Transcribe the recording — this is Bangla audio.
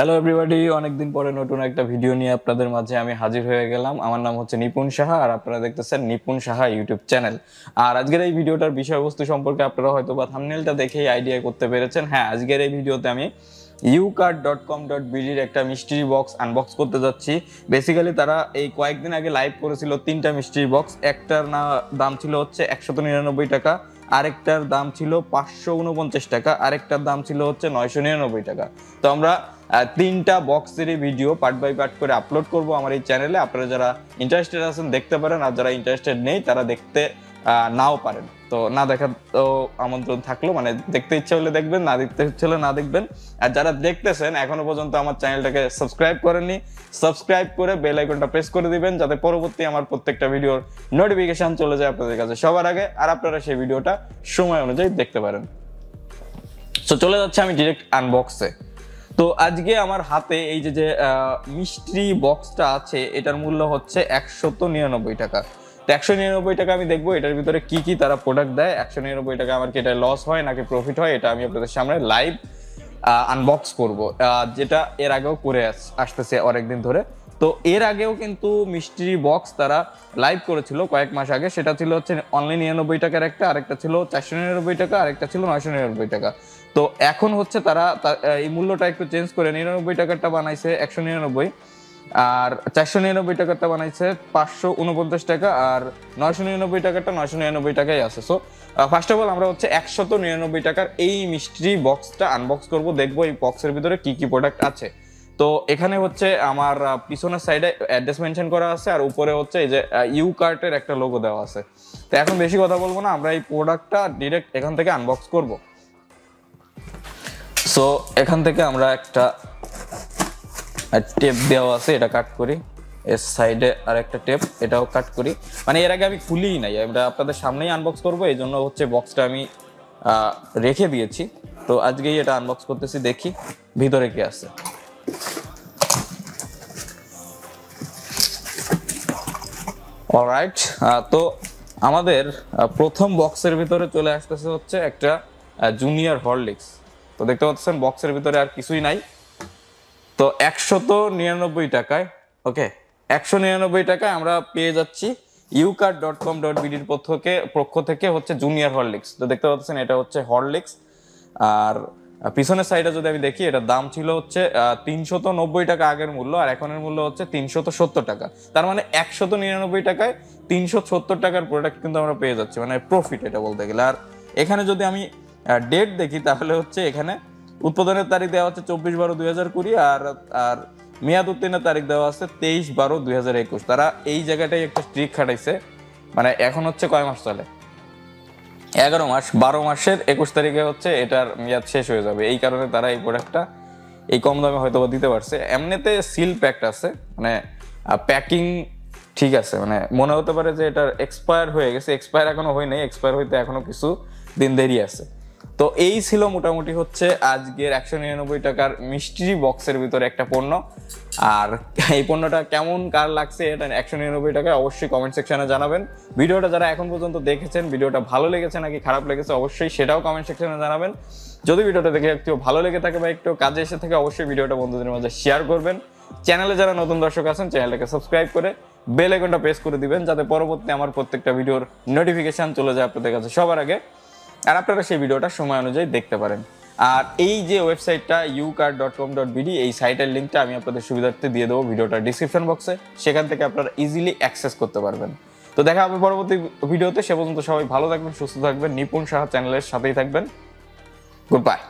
হ্যালো এভরিবডি, অনেকদিন পরে নতুন একটা ভিডিও নিয়ে আপনাদের মাঝে আমি হাজির হয়ে গেলাম। আমার নাম হচ্ছে নিপুণ সাহা আর আপনারা দেখতেছেন নিপুণ সাহা ইউটিউব চ্যানেল। আর আজকের এই ভিডিওটার বিষয়বস্তু সম্পর্কে আপনারা হয়তো বা থাম্বনেলটা দেখেই আইডিয়া করতে পেরেছেন। হ্যাঁ, আজকের এই ভিডিওতে আমি ucard.com.bd একটা মিস্ট্রি বক্স আনবক্স করতে যাচ্ছি। বেসিক্যালি তারা এই কয়েকদিন আগে লাইভ করেছিল তিনটা মিস্ট্রি বক্স। একটার দাম ছিল হচ্ছে 199 টাকা, আরেকটার দাম ছিল 549 টাকা, আরেকটার দাম ছিল হচ্ছে 999 টাকা। তো আমরা তিনটা বক্সেরই ভিডিও পার্ট বাই পার্ট করে আপলোড করব আমার এই চ্যানেলে। আপনারা যারা ইন্টারেস্টেড আছেন দেখতে পারেন, আর যারা ইন্টারেস্টেড নেই তারা দেখতে নাও পারেন। তো না দেখার তো আমন্ত্রণ থাকলো, মানে দেখতে ইচ্ছে হলে দেখবেন, না দেখতে ইচ্ছে হলে না দেখবেন। আর যারা দেখতেছেন এখনো পর্যন্ত আমার চ্যানেলটাকে সাবস্ক্রাইব করেননি, সাবস্ক্রাইব করে বেল আইকনটা প্রেস করে দিবেন যাতে পরবর্তী আমার প্রত্যেকটা ভিডিওর নোটিফিকেশন চলে যায় আপনাদের কাছে সবার আগে, আর আপনারা সেই ভিডিওটা সময় অনুযায়ী দেখতে পারেন। তো চলে যাচ্ছে আমি ডিরেক্ট আনবক্সে। তো আজকে আমার হাতে এই যে মিস্ট্রি বক্সটা আছে, এটার মূল্য হচ্ছে 199 টাকা। তো 199 টাকা আমি দেখবো এটার ভিতরে কি কি তারা প্রোডাক্ট দেয়। 199 টাকা আমার কি এটা লস হয় নাকি প্রফিট হয়, এটা আমি আপনাদের সামনে লাইভ আনবক্স করব, যেটা এর আগেও করে আসতেছে অনেকদিন ধরে। তো এর আগেও কিন্তু মিস্ট্রি বক্স তারা লাইভ করেছিল কয়েক মাস আগে, সেটা ছিল হচ্ছে অনলি 99 টাকার একটা, আরেকটা ছিল 499 টাকা, আরেকটা ছিল 999 টাকা। তো এখন হচ্ছে তারা এই মূল্যটা একটু চেঞ্জ করে 99 টাকারটা বানাইছে 199, আর 499 টাকারটা বানাইছে 549 টাকা, আর 999 টাকারটা 999 টাকাই আছে। সো ফার্স্ট অফ অল আমরা হচ্ছে 199 টাকার এই মিস্ট্রি বক্সটা আনবক্স করব, দেখবো এই বক্সের ভিতরে কি কি প্রোডাক্ট আছে। তো এখানে হচ্ছে আমার পিছনের সাইডে অ্যাড্রেস মেনশন করা আছে, আর উপরে হচ্ছে এই যে ইউকার্টের একটা লোগো দেওয়া আছে। তো এখন বেশি কথা বলবো না, আমরা এই প্রোডাক্টটা ডিরেক্ট এখান থেকে আনবক্স করব। সো এখান থেকে আমরা একটা টেপ দেওয়া আছে, এটা কাট করি। এর সাইডে আর একটা টেপ, এটাও কাট করি। মানে এর আগে আমি খুলিই নাই, আমরা আপনাদের সামনেই আনবক্স করবো, এই জন্য হচ্ছে বক্সটা আমি রেখে দিয়েছি। তো আজকেই এটা আনবক্স করতেছি, দেখি ভিতরে কি আছে। অলরাইট, তো আমাদের প্রথম বক্সের ভিতরে চলে আসতেছে হচ্ছে একটা জুনিয়র হরলিক্স। তো দেখতে পাচ্ছেন বক্সের ভিতরে আর কিছুই নাই। তো 199 টাকায়, ওকে, 199 টাকায় আমরা পেয়ে যাচ্ছি ucard.com.bd এর পক্ষ থেকে হচ্ছে জুনিয়র হরলিক্স। তো দেখতে পাচ্ছেন এটা হচ্ছে হরলিক্স। আর পিছনের সাইডে যদি আমি দেখি, এটার দাম ছিল হচ্ছে 390 টাকা আগের মূল্য, আর এখনের মূল্য হচ্ছে 370 টাকা। তার মানে 199 টাকায় 370 টাকার প্রোডাক্ট কিন্তু আমরা পেয়ে যাচ্ছি, মানে প্রফিট এটা বলতে গেলে। আর এখানে যদি আমি ডেট দেখি, তাহলে হচ্ছে এখানে উৎপাদনের তারিখ দেওয়া হচ্ছে 24/12/2020, আর মেয়াদ উত্তীর্ণের তারিখ দেওয়া আছে 23/12/2021। তারা এই জায়গাটাই একটা স্ট্রিক খাটাইছে। মানে এখন হচ্ছে কয় মাস চলে, 11 মাস, 12 মাসের 21 তারিখে হচ্ছে এটার মেয়াদ শেষ হয়ে যাবে। এই কারণে তারা এই প্রোডাক্টটা এই কম দামে হয়তো দিতে পারছে। এমনিতে সিল প্যাকড আছে, মানে প্যাকিং ঠিক আছে, মানে মনে হতে পারে যে এটার এক্সপায়ার হয়ে গেছে। এক্সপায়ার এখনো হয় নাই, এক্সপায়ার হইতে এখনো কিছু দিন দেরি আছে। তো এই ছিল মোটামুটি হচ্ছে আজকের 199 টাকার মিস্ট্রি বক্সের ভিতরে একটা পণ্য। আর এই পণ্যটা কেমন কার লাগছে এটা 199 টাকায় অবশ্যই কমেন্ট সেকশনে জানাবেন। ভিডিওটা যারা এখন পর্যন্ত দেখেছেন, ভিডিওটা ভালো লেগেছে নাকি খারাপ লেগেছে অবশ্যই সেটাও কমেন্ট সেকশনে জানাবেন। যদি ভিডিওটা দেখে একটু ভালো লেগে থাকে বা একটু কাজে এসে থাকে, অবশ্যই ভিডিওটা বন্ধুদের মাঝে শেয়ার করবেন। চ্যানেলে যারা নতুন দর্শক আছেন, চ্যানেলটাকে সাবস্ক্রাইব করে বেল আইকনটা প্রেস করে দিবেন যাতে পরবর্তী আমার প্রত্যেকটা ভিডিওর নোটিফিকেশন চলে যায় আপনাদের কাছে সবার আগে, আর আপনারা সেই ভিডিওটা সময় অনুযায়ী দেখতে পারেন। আর এই যে ওয়েবসাইটটা ucard.com.bd, এই সাইটের লিঙ্কটা আমি আপনাদের সুবিধার্থে দিয়ে দেবো ভিডিওটার ডিসক্রিপশন বক্সে, সেখান থেকে আপনারা ইজিলি অ্যাক্সেস করতে পারবেন। তো দেখা হবে পরবর্তী ভিডিওতে, সে পর্যন্ত সবাই ভালো থাকবেন, সুস্থ থাকবেন, নিপুণ সাহা চ্যানেলের সাথেই থাকবেন। Good bye.